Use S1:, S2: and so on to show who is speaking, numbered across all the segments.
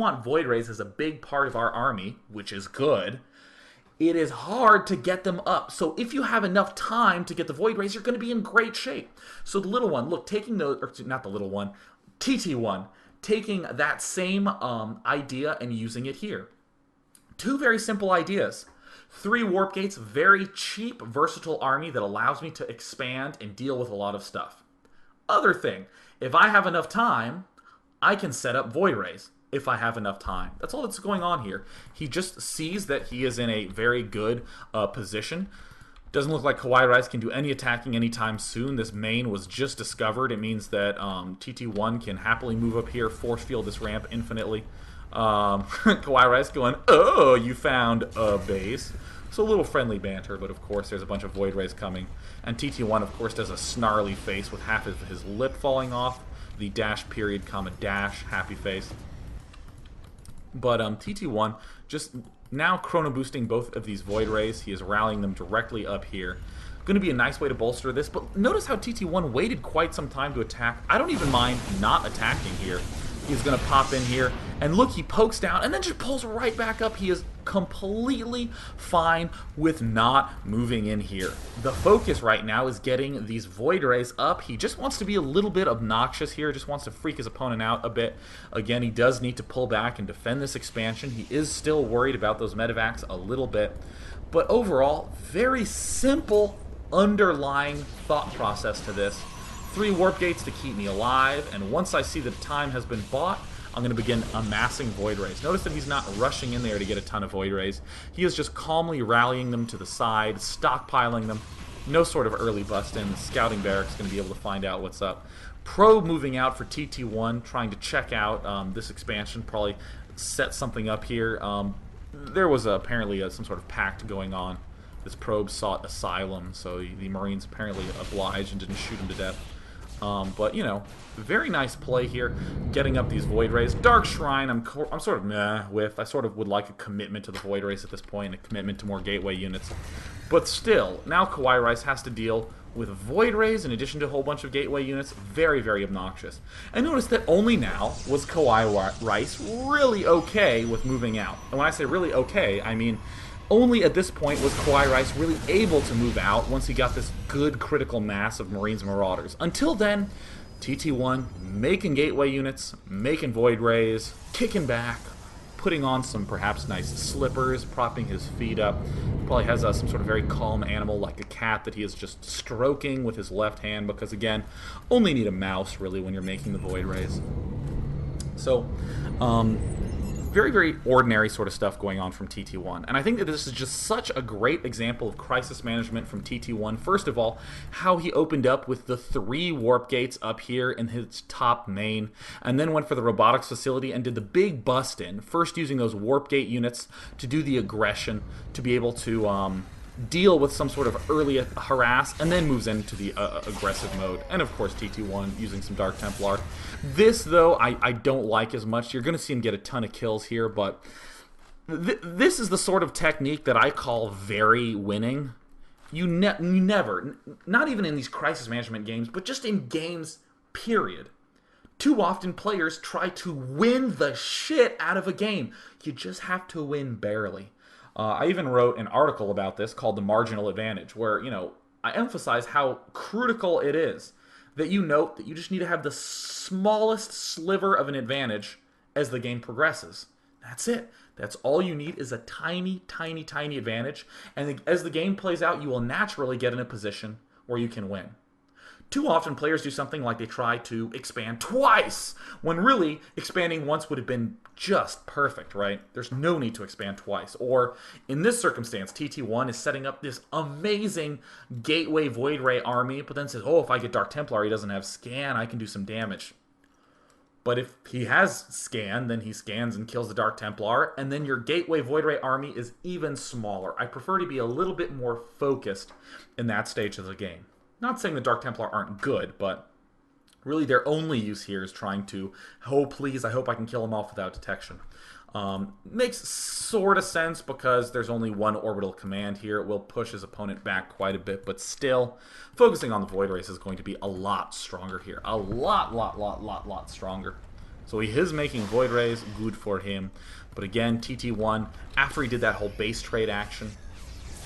S1: want Void Rays as a big part of our army, which is good, it is hard to get them up. So if you have enough time to get the Void Rays, you're going to be in great shape. So the little one, look, taking the, or not the little one, TTOne, taking that same idea and using it here. Two very simple ideas. 3 warp gates, very cheap, versatile army that allows me to expand and deal with a lot of stuff. Other thing, if I have enough time, I can set up Void Rays if I have enough time. That's all that's going on here. He just sees that he is in a very good position. Doesn't look like KawaiiRice can do any attacking anytime soon. This main was just discovered. It means that TT1 can happily move up here, force field this ramp infinitely. KawaiiRice going, oh, you found a base. So a little friendly banter, but of course there's a bunch of Void Rays coming. And TT1, of course, does a snarly face with half of his lip falling off. The dash period, comma, dash, happy face. But TT1 just now chrono boosting both of these Void Rays. He is rallying them directly up here. Going to be a nice way to bolster this, but notice how TT1 waited quite some time to attack. I don't even mind not attacking here. He's going to pop in here, and look, he pokes down, and then just pulls right back up. He is completely fine with not moving in here. The focus right now is getting these Void Rays up. He just wants to be a little bit obnoxious here, just wants to freak his opponent out a bit. Again, he does need to pull back and defend this expansion. He is still worried about those medevacs a little bit, but overall, very simple underlying thought process to this. 3 warp gates to keep me alive, and once I see that time has been bought, I'm going to begin amassing Void Rays. Notice that he's not rushing in there to get a ton of Void Rays. He is just calmly rallying them to the side, stockpiling them. No sort of early bust-in. The scouting barracks is going to be able to find out what's up. Probe moving out for TT1, trying to check out this expansion, probably set something up here. There was apparently some sort of pact going on. This probe sought asylum, so the Marines apparently obliged and didn't shoot him to death. But, you know, very nice play here, getting up these Void Rays. Dark Shrine, I'm sort of meh with. I sort of would like a commitment to the Void Rays at this point, a commitment to more gateway units. But still, now KawaiiRice has to deal with Void Rays in addition to a whole bunch of gateway units. Very, very obnoxious. And notice that only now was KawaiiRice really okay with moving out. And when I say really okay, I mean only at this point was KawaiiRice really able to move out once he got this good critical mass of Marines and Marauders. Until then, TT1 making gateway units, making Void Rays, kicking back, putting on some perhaps nice slippers, propping his feet up. Probably has some sort of very calm animal like a cat that he is just stroking with his left hand because, again, only need a mouse really when you're making the Void Rays. So, very, very ordinary sort of stuff going on from TT1. And I think that this is just such a great example of crisis management from TT1. First of all, how he opened up with the 3 warp gates up here in his top main, and then went for the robotics facility and did the big bust-in, first using those warp gate units to do the aggression, to be able to deal with some sort of early harass, and then moves into the aggressive mode. And of course TT1 using some Dark Templar. This, though, I don't like as much. You're going to see him get a ton of kills here, but this is the sort of technique that I call very winning. You never, not even in these crisis management games, but just in games, period. Too often players try to win the shit out of a game. You just have to win barely. I even wrote an article about this called The Marginal Advantage, where, you know, I emphasize how critical it is that you note that you just need to have the smallest sliver of an advantage as the game progresses. That's it. That's all you need, is a tiny, tiny, tiny advantage. And as the game plays out, you will naturally get in a position where you can win. Too often players do something like they try to expand twice, when really expanding once would have been just perfect, right? There's no need to expand twice. Or in this circumstance, TT1 is setting up this amazing gateway Void Ray army, but then says, oh, if I get Dark Templar, he doesn't have scan, I can do some damage. But if he has scan, then he scans and kills the Dark Templar, and then your gateway Void Ray army is even smaller. I prefer to be a little bit more focused in that stage of the game. Not saying the Dark Templar aren't good, but really their only use here is trying to, oh please, I hope I can kill him off without detection. Makes sort of sense because there's only one orbital command here. It will push his opponent back quite a bit, but still, focusing on the Void Race is going to be a lot stronger here. A lot stronger. So he is making Void Rays, good for him. But again, TTOne, after he did that whole base trade action,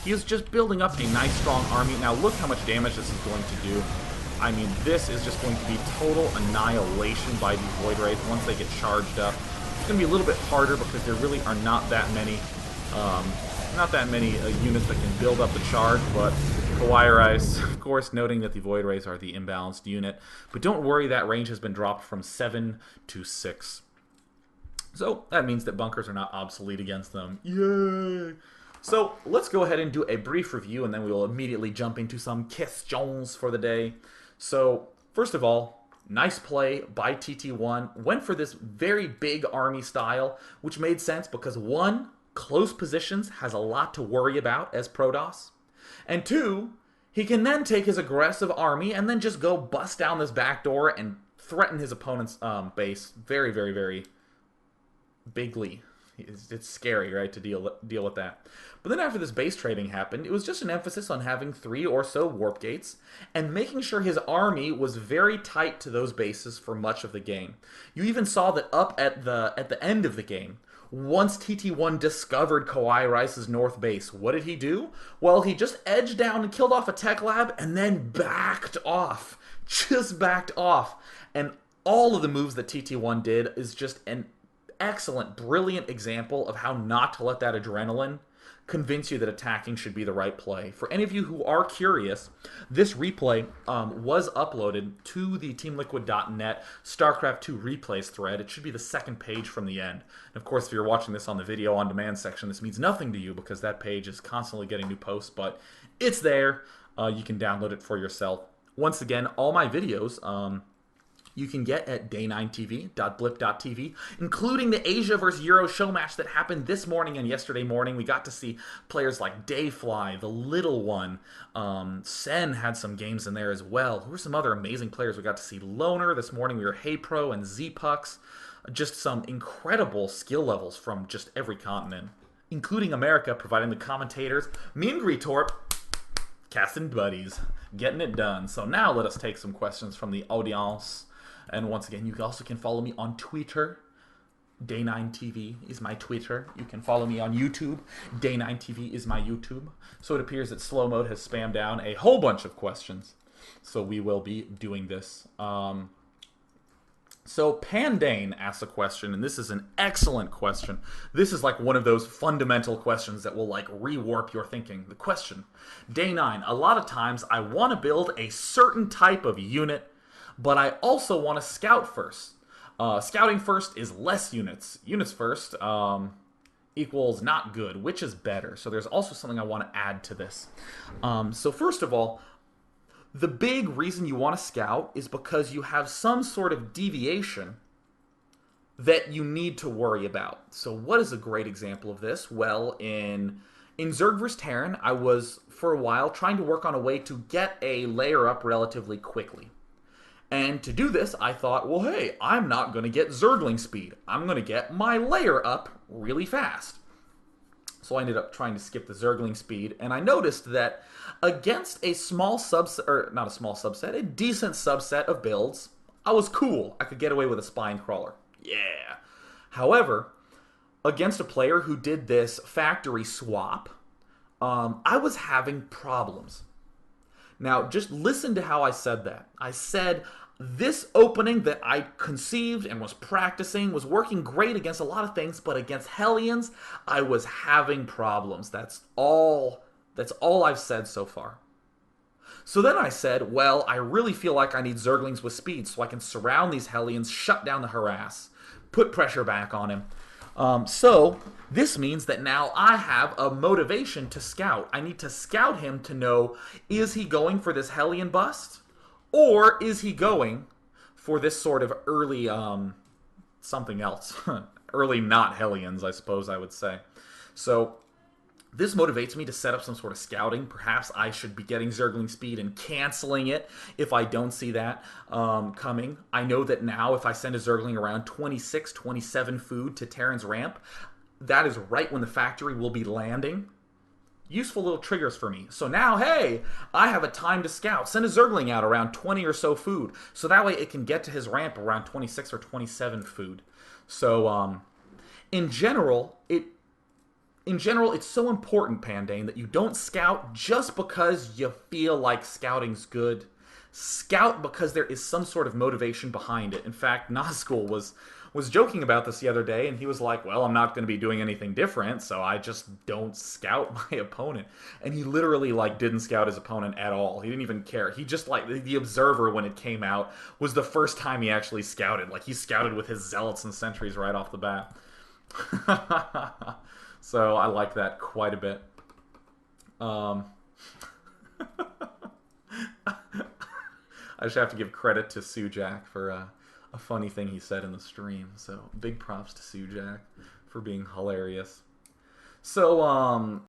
S1: he is just building up a nice, strong army. Now look how much damage this is going to do. I mean, this is just going to be total annihilation by these Void Rays once they get charged up. It's going to be a little bit harder because there really are not that many units that can build up the charge, but KawaiiRice, of course, noting that the Void Rays are the imbalanced unit. But don't worry, that range has been dropped from 7 to 6. So that means that bunkers are not obsolete against them. Yay! So let's go ahead and do a brief review, and then we will immediately jump into some questions for the day. So first of all, nice play by TTOne. Went for this very big army style, which made sense because 1, close positions has a lot to worry about as Protoss. And 2, he can then take his aggressive army and then just go bust down this back door and threaten his opponent's base very, very, very bigly. It's scary, right, to deal with that. But then after this base trading happened, it was just an emphasis on having 3 or so warp gates and making sure his army was very tight to those bases for much of the game. You even saw that up at the end of the game, once TT1 discovered KawaiiRice's north base, what did he do? Well, he just edged down and killed off a tech lab and then backed off. Just backed off. And all of the moves that TT1 did is just an excellent, brilliant example of how not to let that adrenaline convince you that attacking should be the right play. For any of you who are curious, this replay was uploaded to the TeamLiquid.net Starcraft II replays thread. It should be the second page from the end. And of course, if you're watching this on the video on demand section, this means nothing to you because that page is constantly getting new posts, but it's there. You can download it for yourself. Once again, all my videos you can get at day9tv.blip.tv, including the Asia vs. Euro show match that happened this morning and yesterday morning. We got to see players like Dayfly, the Little One. Sen had some games in there as well. Who were some other amazing players? We got to see Loner. This morning we were Hey Pro and Z-Pucks. Just some incredible skill levels from just every continent, including America, providing the commentators. Me and Greetorp, casting buddies, getting it done. So now let us take some questions from the audience. And once again, you also can follow me on Twitter. Day9TV is my Twitter. You can follow me on YouTube. Day9TV is my YouTube. So it appears that Slow Mode has spammed down a whole bunch of questions. So we will be doing this. So Pandane asks a question, and this is an excellent question. This is like one of those fundamental questions that will like rewarp your thinking. The question, Day9, a lot of times I want to build a certain type of unit, but I also want to scout first. Scouting first is less units. Units first equals not good. Which is better? So there's also something I want to add to this. So first of all, the big reason you want to scout is because you have some sort of deviation that you need to worry about. So what is a great example of this? Well, in Zerg vs. Terran, I was, for a while, trying to work on a way to get a layer up relatively quickly. And to do this, I thought, well, hey, I'm not going to get Zergling speed. I'm going to get my layer up really fast. So I ended up trying to skip the Zergling speed, and I noticed that against a small subset, or not a small subset, a decent subset of builds, I was cool. I could get away with a spine crawler. Yeah. However, against a player who did this factory swap, I was having problems. Now, just listen to how I said that. I said this opening that I conceived and was practicing was working great against a lot of things, but against Hellions, I was having problems. That's all I've said so far. So then I said, well, I really feel like I need Zerglings with speed so I can surround these Hellions, shut down the harass, put pressure back on him. So this means that now I have a motivation to scout. I need to scout him to know, is he going for this Hellion bust? Or is he going for this sort of early, something else? Early not Hellions, I suppose I would say. So this motivates me to set up some sort of scouting. Perhaps I should be getting Zergling speed and canceling it if I don't see that coming. I know that now if I send a Zergling around 26, 27 food to Terran's ramp, that is right when the factory will be landing. useful little triggers for me. So now, hey, I have a time to scout. Send a Zergling out around 20 or so food. So that way it can get to his ramp around 26 or 27 food. So in general, it's so important, Pandane, that you don't scout just because you feel like scouting's good. Scout because there is some sort of motivation behind it. In fact, Nazgul was joking about this the other day, and he was like, well, I'm not going to be doing anything different, so I just don't scout my opponent. And he literally, like, didn't scout his opponent at all. He didn't even care. He just, like, the Observer, when it came out, was the first time he actually scouted. Like, he scouted with his Zealots and Sentries right off the bat. So I like that quite a bit. I just have to give credit to Sujak for a funny thing he said in the stream. So big props to Sujak for being hilarious. So